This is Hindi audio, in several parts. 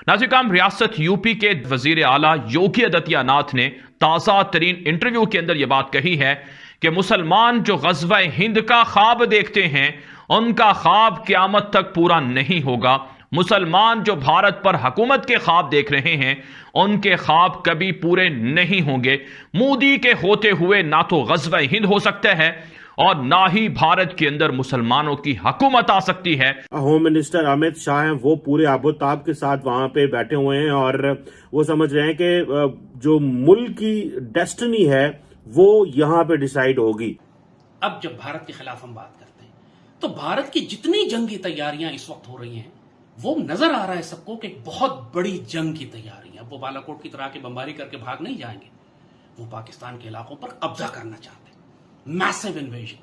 नाज़िर, रियासत यूपी के वजीर आला योगी आदित्यनाथ ने ताज़ा तरीन इंटरव्यू के अंदर यह बात कही है कि मुसलमान जो ग़ज़वा हिंद का ख्वाब देखते हैं उनका ख्वाब क़यामत तक पूरा नहीं होगा। मुसलमान जो भारत पर हुकूमत के ख्वाब देख रहे हैं उनके ख्वाब कभी पूरे नहीं होंगे। मोदी के होते हुए ना तो ग़ज़वा हिंद हो सकता है और ना ही भारत के अंदर मुसलमानों की हुकूमत आ सकती है। होम मिनिस्टर अमित शाह हैं, वो पूरे आबोताब के साथ वहां पे बैठे हुए हैं और वो समझ रहे हैं कि जो मुल्क की डेस्टिनी है वो यहां पे डिसाइड होगी। अब जब भारत के खिलाफ हम बात करते हैं तो भारत की जितनी जंगी तैयारियां इस वक्त हो रही हैं वो नजर आ रहा है सबको कि एक बहुत बड़ी जंग की तैयारी है। वो बालाकोट की तरह के बमबारी करके भाग नहीं जाएंगे, वो पाकिस्तान के इलाकों पर कब्जा करना चाहते हैं। Massive invasion.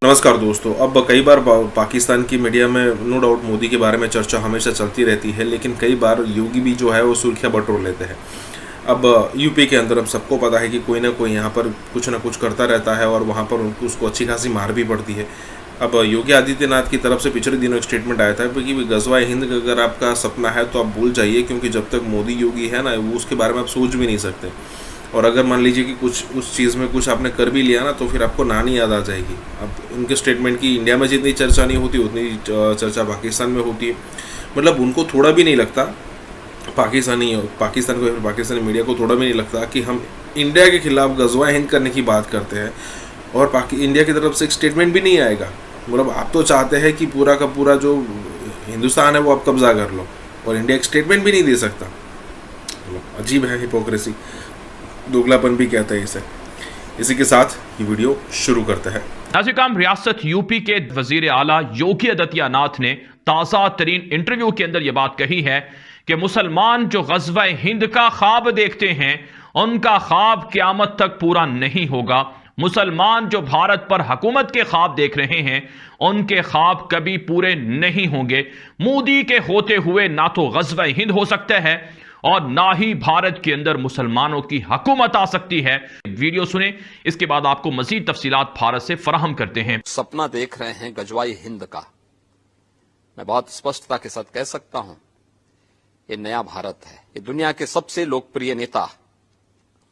नमस्कार दोस्तों, अब कई बार पाकिस्तान की मीडिया में नो डाउट मोदी के बारे में चर्चा हमेशा चलती रहती है, लेकिन कई बार योगी भी जो है वो सुर्खियां बटोर लेते हैं। अब यूपी के अंदर अब सबको पता है कि कोई ना कोई यहाँ पर कुछ ना कुछ करता रहता है और वहाँ पर उसको अच्छी खासी मार भी पड़ती है। अब योगी आदित्यनाथ की तरफ से पिछले दिनों एक स्टेटमेंट आया था कि ग़ज़वा हिंद का अगर आपका सपना है तो आप भूल जाइए, क्योंकि जब तक मोदी योगी है ना वो उसके बारे में आप सोच भी नहीं सकते। और अगर मान लीजिए कि कुछ उस चीज़ में कुछ आपने कर भी लिया ना तो फिर आपको नानी याद आ जाएगी। अब उनके स्टेटमेंट की इंडिया में जितनी चर्चा नहीं होती उतनी चर्चा पाकिस्तान में होती है। मतलब उनको थोड़ा भी नहीं लगता, पाकिस्तान को, पाकिस्तानी मीडिया को थोड़ा भी नहीं लगता कि हम इंडिया के खिलाफ ग़ज़वा हिंद करने की बात करते हैं और इंडिया की तरफ से एक स्टेटमेंट भी नहीं आएगा। मतलब आप तो चाहते हैं कि पूरा का पूरा जो हिंदुस्तान है वो आप कब्जा कर लो और इंडिया एक स्टेटमेंट भी नहीं दे सकता। अजीब है, हिपोक्रेसी, दोगलापन भी कहते हैं इसे। इसी के साथ ये वीडियो शुरू करते हैं। नाज़िर, रियासत यूपी के वजीर आला योगी आदित्यनाथ ने ताज़ा तरीन इंटरव्यू के अंदर यह बात कही है कि मुसलमान जो ग़ज़वा हिंद का ख्वाब देखते हैं उनका ख्वाब क़यामत तक पूरा नहीं होगा। मुसलमान जो भारत पर हुकूमत के ख्वाब देख रहे हैं उनके ख्वाब कभी पूरे नहीं होंगे। मोदी के होते हुए ना तो ग़ज़वा हिंद हो सकता है और ना ही भारत के अंदर मुसलमानों की हुकूमत आ सकती है। वीडियो सुने, इसके बाद आपको मजीद तफसीलात भारत से फराहम करते हैं। सपना देख रहे हैं ग़ज़वा हिंद का। मैं बहुत स्पष्टता के साथ कह सकता हूं, ये नया भारत है। ये दुनिया के सबसे लोकप्रिय नेता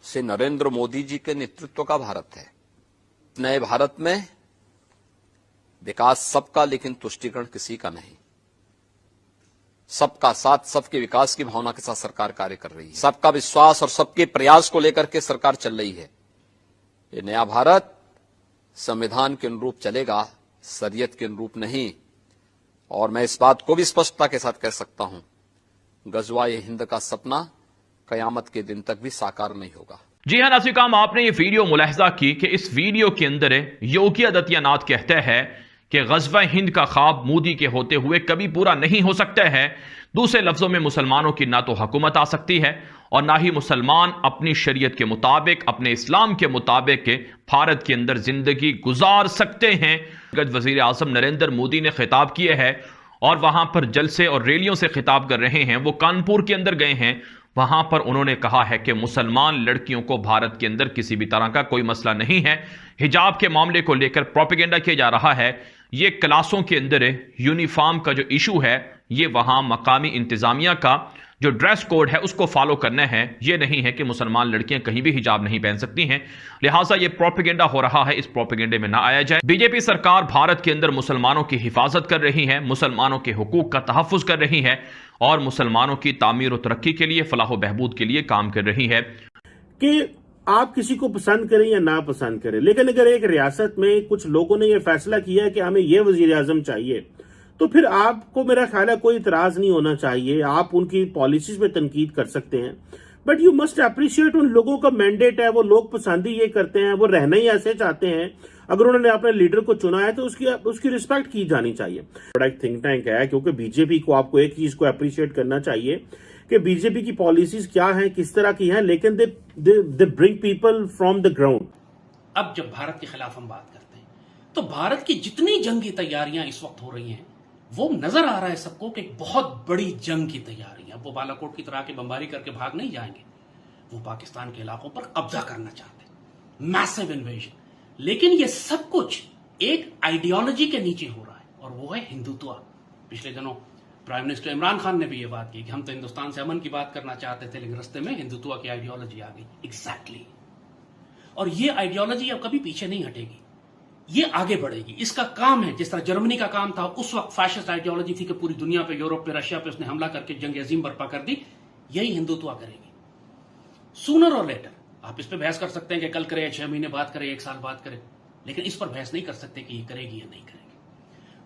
से नरेंद्र मोदी जी के नेतृत्व का भारत है। नए भारत में विकास सबका, लेकिन तुष्टिकरण किसी का नहीं। सबका साथ, सबके विकास की भावना के साथ सरकार कार्य कर रही है। सबका विश्वास और सबके प्रयास को लेकर के सरकार चल रही है। ये नया भारत संविधान के अनुरूप चलेगा, शरीयत के अनुरूप नहीं। और मैं इस बात को भी स्पष्टता के साथ कह सकता हूं, ग़ज़वा हिंद का सपना कयामत के दिन तक भी साकार नहीं होगा। जी हाँ नाज़िर, आपने ये वीडियो मुलाहिजा की कि इस वीडियो के अंदर योगी आदित्यनाथ कहते हैं कि ग़ज़वा हिंद का ख्वाब मोदी के होते हुए कभी पूरा नहीं हो सकता है। दूसरे लफ्ज़ों में मुसलमानों की ना तो हुकूमत आ सकती है और ना ही मुसलमान अपनी शरीयत के मुताबिक, अपने इस्लाम के मुताबिक भारत के अंदर ज़िंदगी गुजार सकते हैं। वज़ीर आज़म नरेंद्र मोदी ने खिताब किए है और वहां पर जलसे और रैलियों से खिताब कर रहे हैं। वो कानपुर के अंदर गए हैं, वहां पर उन्होंने कहा है कि मुसलमान लड़कियों को भारत के अंदर किसी भी तरह का कोई मसला नहीं है। हिजाब के मामले को लेकर प्रोपेगेंडा किया जा रहा है। ये क्लासों के अंदर यूनिफॉर्म का जो इशू है ये वहां मकामी इंतजामिया का जो ड्रेस कोड है उसको फॉलो करना है। ये नहीं है कि मुसलमान लड़कियां कहीं भी हिजाब नहीं पहन सकती हैं। लिहाजा ये प्रोपेगेंडा हो रहा है, इस प्रोपेगेंडे में ना आया जाए। बीजेपी सरकार भारत के अंदर मुसलमानों की हिफाजत कर रही है, मुसलमानों के हुकूक का तहफ़्फ़ुज़ कर रही है और मुसलमानों की तामीर और तरक्की के लिए, फलाह व बहबूद के लिए काम कर रही है। कि आप किसी को पसंद करें या ना पसंद करें, लेकिन अगर एक रियासत में कुछ लोगों ने यह फैसला किया है कि हमें यह वजीर आजम चाहिए, तो फिर आपको मेरा ख्याल है कोई इतराज नहीं होना चाहिए। आप उनकी पॉलिसीज पे तनकीद कर सकते हैं, बट यू मस्ट अप्रिशिएट उन लोगों का मैंडेट है, वो लोग पसंद ही ये करते हैं, वो रहना ही ऐसे चाहते हैं। अगर उन्होंने अपने लीडर को चुना है तो उसकी रिस्पेक्ट की जानी चाहिए। बड़ा एक थिंक टैंक है, क्योंकि बीजेपी को आपको एक चीज को अप्रिशिएट करना चाहिए कि बीजेपी की पॉलिसीज क्या हैं, किस तरह की हैं, लेकिन they bring people from the ground. अब जब भारत के खिलाफ हम बात करते हैं तो भारत की जितनी जंगी तैयारियां इस वक्त हो रही हैं वो नजर आ रहा है सबको कि एक बहुत बड़ी जंग की तैयारी है। वो बालाकोट की तरह की बमबारी करके भाग नहीं जाएंगे, वो पाकिस्तान के इलाकों पर कब्जा करना चाहते हैं। Massive invasion. लेकिन ये सब कुछ एक आइडियोलॉजी के नीचे हो रहा है, और वो है हिंदुत्व। पिछले दिनों प्राइम मिनिस्टर इमरान खान ने भी ये बात की कि हम तो हिंदुस्तान से अमन की बात करना चाहते थे, लेकिन रास्ते में हिंदुत्व की आइडियोलॉजी आ गई। एग्जैक्टली। और ये आइडियोलॉजी अब कभी पीछे नहीं हटेगी, ये आगे बढ़ेगी। इसका काम है, जिस तरह जर्मनी का काम था उस वक्त फैशिस्ट आइडियोलॉजी थी कि पूरी दुनिया पे, यूरोप पे, रशिया पे उसने हमला करके जंग अजीम बर्पा कर दी, यही हिंदुत्व करेगी सूनर और लेटर। आप इस पे बहस कर सकते हैं कि कल करे, 6 महीने बाद करे, 1 साल बाद करे, लेकिन इस पर बहस नहीं कर सकते कि ये करेगी या नहीं करेगी।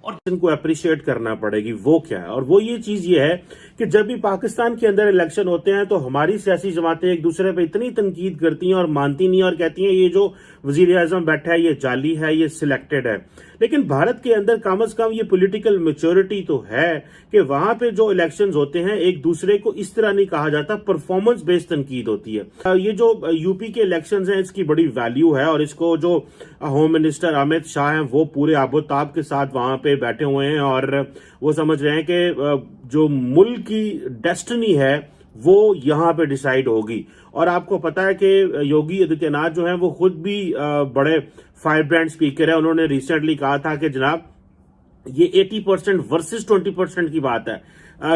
और इनको अप्रिशिएट करना पड़ेगी वो क्या है, और वो ये चीज ये है कि जब भी पाकिस्तान के अंदर इलेक्शन होते हैं तो हमारी सियासी जमातें एक दूसरे पे इतनी तनकीद करती हैं और मानती नहीं, और कहती हैं ये जो वजीर आजम बैठा है ये जाली है, ये सिलेक्टेड है। लेकिन भारत के अंदर कम से कम ये पॉलिटिकल मैच्योरिटी तो है कि वहां पे जो इलेक्शंस होते हैं एक दूसरे को इस तरह नहीं कहा जाता, परफॉर्मेंस बेस्ड तनकीद होती है। ये जो यूपी के इलेक्शंस हैं इसकी बड़ी वैल्यू है, और इसको जो होम मिनिस्टर अमित शाह हैं वो पूरे आबोताब के साथ वहां पे बैठे हुए हैं, और वो समझ रहे हैं कि जो मुल्क की डेस्टिनी है वो यहां पे डिसाइड होगी। और आपको पता है कि योगी आदित्यनाथ जो है वो खुद भी बड़े फायर ब्रांड स्पीकर है। उन्होंने रिसेंटली कहा था कि जनाब ये 80% वर्सेस 20% की बात है,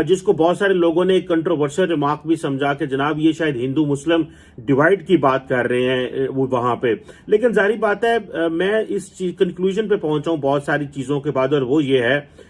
जिसको बहुत सारे लोगों ने एक कंट्रोवर्शियल रिमार्क भी समझा कि जनाब ये शायद हिंदू मुस्लिम डिवाइड की बात कर रहे हैं वो वहां पे। लेकिन जारी बात है, मैं इस कंक्लूजन पे पहुंचा हूं बहुत सारी चीजों के बाद, और वो ये है